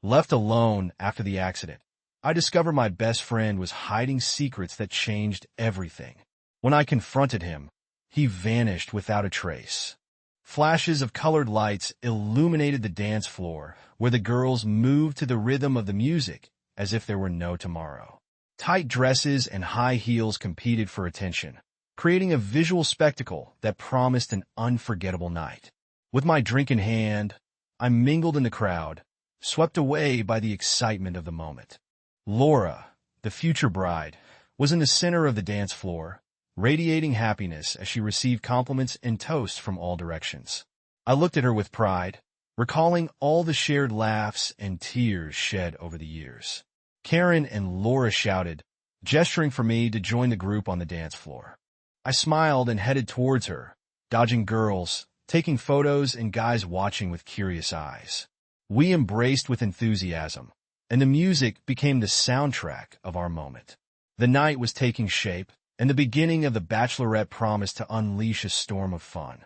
Left alone after the accident, I discovered my best friend was hiding secrets that changed everything. When I confronted him, he vanished without a trace. Flashes of colored lights illuminated the dance floor, where the girls moved to the rhythm of the music as if there were no tomorrow. Tight dresses and high heels competed for attention, creating a visual spectacle that promised an unforgettable night. With my drink in hand, I mingled in the crowd, swept away by the excitement of the moment. Laura, the future bride, was in the center of the dance floor, radiating happiness as she received compliments and toasts from all directions. I looked at her with pride, recalling all the shared laughs and tears shed over the years. Karen and Laura shouted, gesturing for me to join the group on the dance floor. I smiled and headed towards her, dodging girls, taking photos, and guys watching with curious eyes. We embraced with enthusiasm, and the music became the soundtrack of our moment. The night was taking shape, and the beginning of the bachelorette promised to unleash a storm of fun.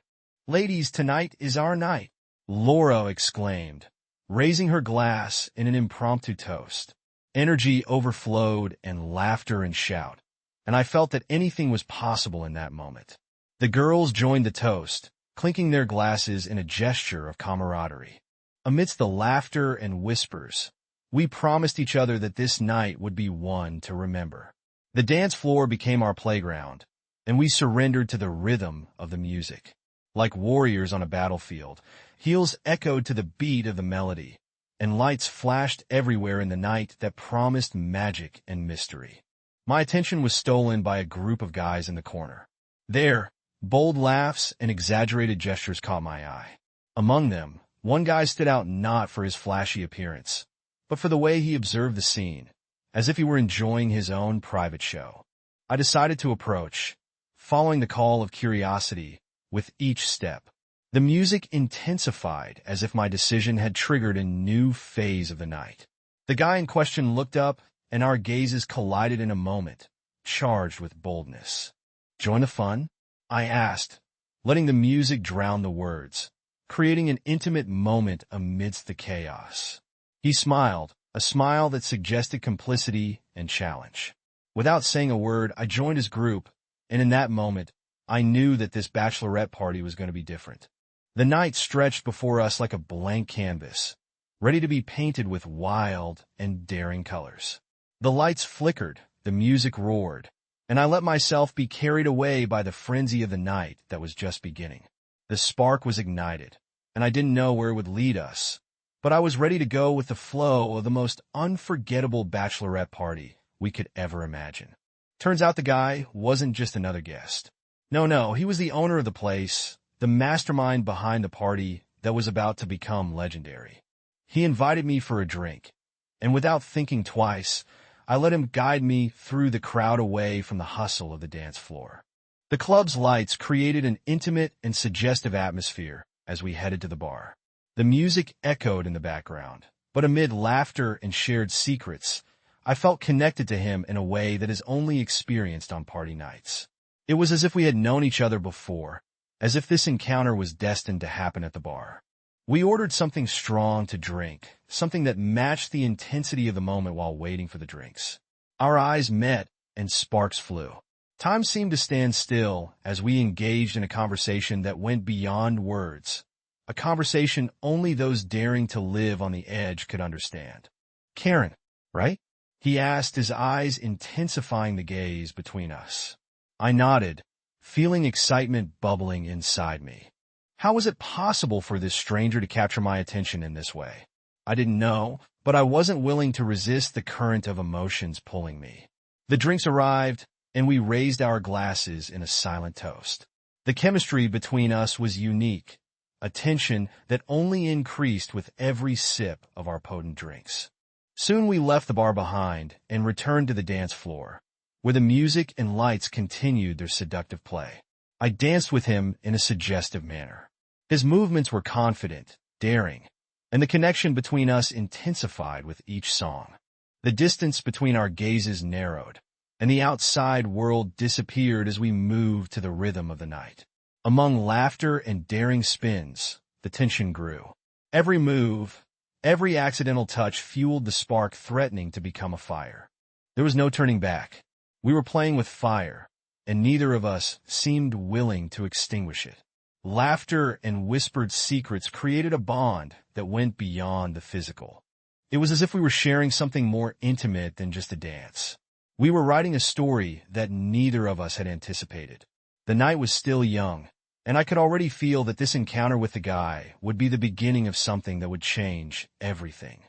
"Ladies, tonight is our night," Laura exclaimed, raising her glass in an impromptu toast. Energy overflowed and laughter and shout, and I felt that anything was possible in that moment. The girls joined the toast, clinking their glasses in a gesture of camaraderie. Amidst the laughter and whispers, we promised each other that this night would be one to remember. The dance floor became our playground, and we surrendered to the rhythm of the music. Like warriors on a battlefield, heels echoed to the beat of the melody, and lights flashed everywhere in the night that promised magic and mystery. My attention was stolen by a group of guys in the corner. Their bold laughs and exaggerated gestures caught my eye. Among them, one guy stood out not for his flashy appearance, but for the way he observed the scene, as if he were enjoying his own private show. I decided to approach, following the call of curiosity with each step. The music intensified as if my decision had triggered a new phase of the night. The guy in question looked up, and our gazes collided in a moment, charged with boldness. "Join the fun?" I asked, letting the music drown the words, creating an intimate moment amidst the chaos. He smiled, a smile that suggested complicity and challenge. Without saying a word, I joined his group, and in that moment, I knew that this bachelorette party was going to be different. The night stretched before us like a blank canvas, ready to be painted with wild and daring colors. The lights flickered, the music roared, and I let myself be carried away by the frenzy of the night that was just beginning. The spark was ignited, and I didn't know where it would lead us, but I was ready to go with the flow of the most unforgettable bachelorette party we could ever imagine. Turns out the guy wasn't just another guest. No, he was the owner of the place, the mastermind behind the party that was about to become legendary. He invited me for a drink, and without thinking twice, I let him guide me through the crowd away from the hustle of the dance floor. The club's lights created an intimate and suggestive atmosphere as we headed to the bar. The music echoed in the background, but amid laughter and shared secrets, I felt connected to him in a way that is only experienced on party nights. It was as if we had known each other before, as if this encounter was destined to happen at the bar. We ordered something strong to drink, something that matched the intensity of the moment while waiting for the drinks. Our eyes met, and sparks flew. Time seemed to stand still as we engaged in a conversation that went beyond words, a conversation only those daring to live on the edge could understand. "Karen, right?" he asked, his eyes intensifying the gaze between us. I nodded, feeling excitement bubbling inside me. How was it possible for this stranger to capture my attention in this way? I didn't know, but I wasn't willing to resist the current of emotions pulling me. The drinks arrived, and we raised our glasses in a silent toast. The chemistry between us was unique, a tension that only increased with every sip of our potent drinks. Soon we left the bar behind and returned to the dance floor, where the music and lights continued their seductive play. I danced with him in a suggestive manner. His movements were confident, daring, and the connection between us intensified with each song. The distance between our gazes narrowed, and the outside world disappeared as we moved to the rhythm of the night. Among laughter and daring spins, the tension grew. Every move, Every accidental touch fueled the spark threatening to become a fire. There was no turning back. We were playing with fire, and neither of us seemed willing to extinguish it. Laughter and whispered secrets created a bond that went beyond the physical. It was as if we were sharing something more intimate than just a dance. We were writing a story that neither of us had anticipated. The night was still young, and I could already feel that this encounter with the guy would be the beginning of something that would change everything.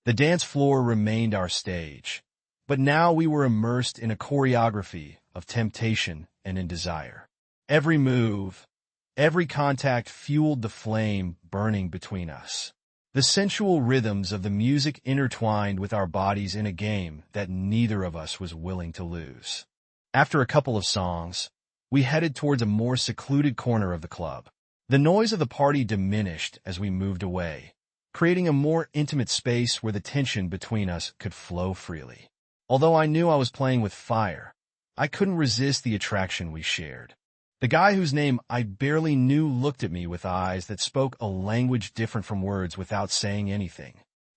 The dance floor remained our stage, but now we were immersed in a choreography of temptation and in desire. Every move, every contact fueled the flame burning between us. The sensual rhythms of the music intertwined with our bodies in a game that neither of us was willing to lose. After a couple of songs, we headed towards a more secluded corner of the club. The noise of the party diminished as we moved away, creating a more intimate space where the tension between us could flow freely. Although I knew I was playing with fire, I couldn't resist the attraction we shared. The guy whose name I barely knew looked at me with eyes that spoke a language different from words without saying anything.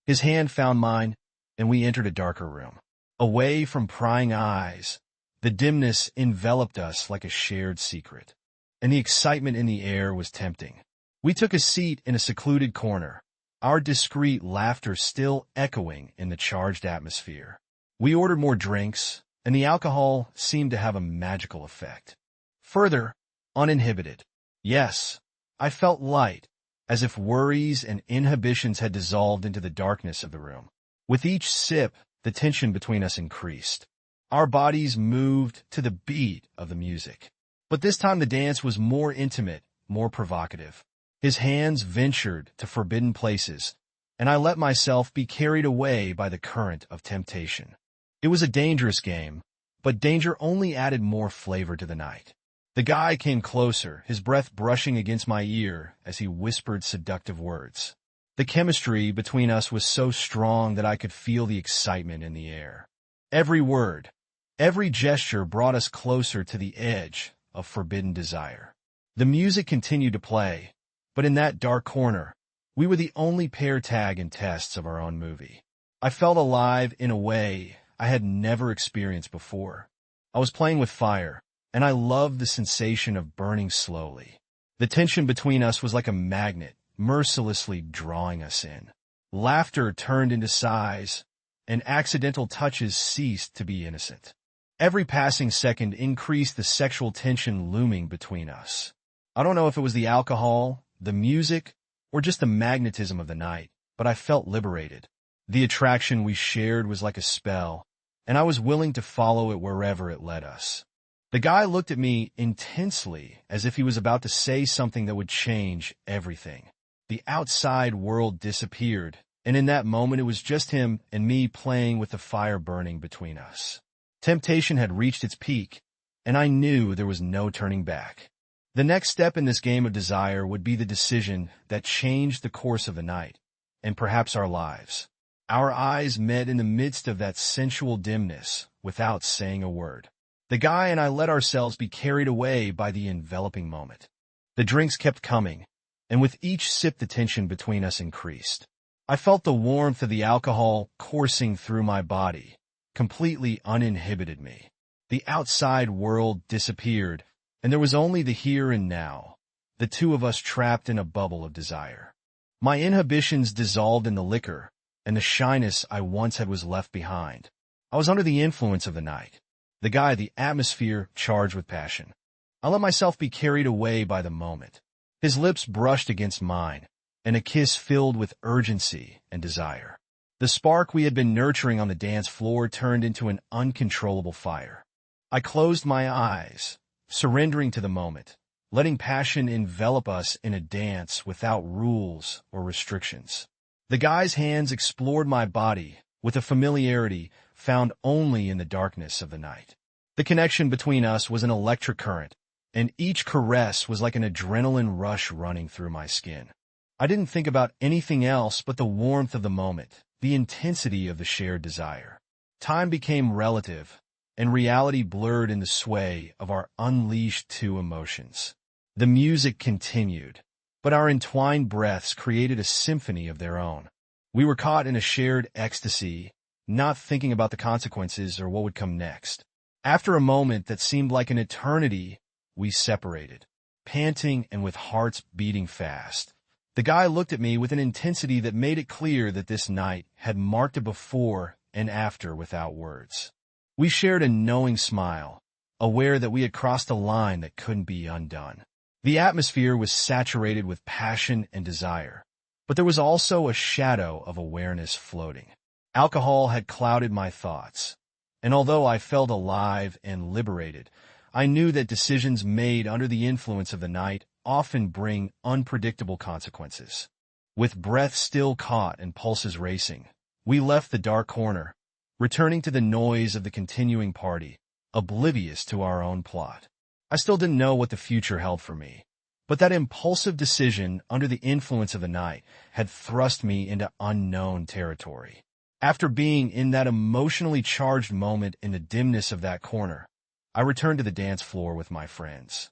His hand found mine, and we entered a darker room. Away from prying eyes, the dimness enveloped us like a shared secret, and the excitement in the air was tempting. We took a seat in a secluded corner, our discreet laughter still echoing in the charged atmosphere. We ordered more drinks, and the alcohol seemed to have a magical effect. Further, uninhibited. Yes, I felt light, as if worries and inhibitions had dissolved into the darkness of the room. With each sip, the tension between us increased. Our bodies moved to the beat of the music. But this time the dance was more intimate, more provocative. His hands ventured to forbidden places, and I let myself be carried away by the current of temptation. It was a dangerous game, but danger only added more flavor to the night. The guy came closer, his breath brushing against my ear as he whispered seductive words. The chemistry between us was so strong that I could feel the excitement in the air. Every word, every gesture brought us closer to the edge of forbidden desire. The music continued to play, but in that dark corner, we were the only pair tests of our own movie. I felt alive in a way I had never experienced before. I was playing with fire, and I loved the sensation of burning slowly. The tension between us was like a magnet, mercilessly drawing us in. Laughter turned into sighs, and accidental touches ceased to be innocent. Every passing second increased the sexual tension looming between us. I don't know if it was the alcohol, the music, or just the magnetism of the night, but I felt liberated. The attraction we shared was like a spell, and I was willing to follow it wherever it led us. The guy looked at me intensely, as if he was about to say something that would change everything. The outside world disappeared, and in that moment it was just him and me playing with the fire burning between us. Temptation had reached its peak, and I knew there was no turning back. The next step in this game of desire would be the decision that changed the course of the night, and perhaps our lives. Our eyes met in the midst of that sensual dimness without saying a word. The guy and I let ourselves be carried away by the enveloping moment. The drinks kept coming, and with each sip the tension between us increased. I felt the warmth of the alcohol coursing through my body, completely uninhibited me. The outside world disappeared, and there was only the here and now, the two of us trapped in a bubble of desire. My inhibitions dissolved in the liquor, and the shyness I once had was left behind. I was under the influence of the night. The atmosphere charged with passion. I let myself be carried away by the moment. His lips brushed against mine, and a kiss filled with urgency and desire. The spark we had been nurturing on the dance floor turned into an uncontrollable fire. I closed my eyes, surrendering to the moment, letting passion envelop us in a dance without rules or restrictions. The guy's hands explored my body with a familiarity found only in the darkness of the night. The connection between us was an electric current, and each caress was like an adrenaline rush running through my skin. I didn't think about anything else but the warmth of the moment, the intensity of the shared desire. Time became relative, and reality blurred in the sway of our unleashed two emotions. The music continued, but our entwined breaths created a symphony of their own. We were caught in a shared ecstasy, not thinking about the consequences or what would come next. After a moment that seemed like an eternity, we separated, panting and with hearts beating fast. The guy looked at me with an intensity that made it clear that this night had marked a before and after without words. We shared a knowing smile, aware that we had crossed a line that couldn't be undone. The atmosphere was saturated with passion and desire, but there was also a shadow of awareness floating. Alcohol had clouded my thoughts, and although I felt alive and liberated, I knew that decisions made under the influence of the night often bring unpredictable consequences. With breath still caught and pulses racing, we left the dark corner, returning to the noise of the continuing party, oblivious to our own plot. I still didn't know what the future held for me, but that impulsive decision under the influence of the night had thrust me into unknown territory. After being in that emotionally charged moment in the dimness of that corner, I returned to the dance floor with my friends.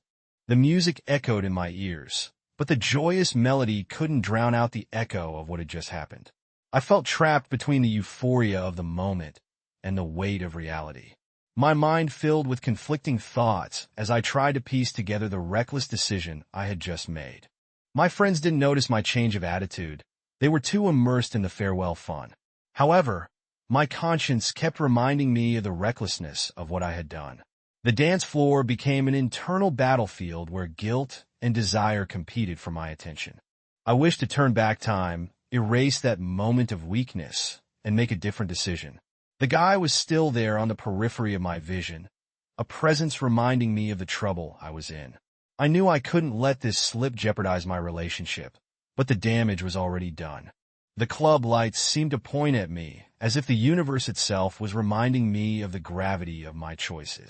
The music echoed in my ears, but the joyous melody couldn't drown out the echo of what had just happened. I felt trapped between the euphoria of the moment and the weight of reality. My mind filled with conflicting thoughts as I tried to piece together the reckless decision I had just made. My friends didn't notice my change of attitude. They were too immersed in the farewell fun. However, my conscience kept reminding me of the recklessness of what I had done. The dance floor became an internal battlefield where guilt and desire competed for my attention. I wished to turn back time, erase that moment of weakness, and make a different decision. The guy was still there on the periphery of my vision, a presence reminding me of the trouble I was in. I knew I couldn't let this slip jeopardize my relationship, but the damage was already done. The club lights seemed to point at me, as if the universe itself was reminding me of the gravity of my choices.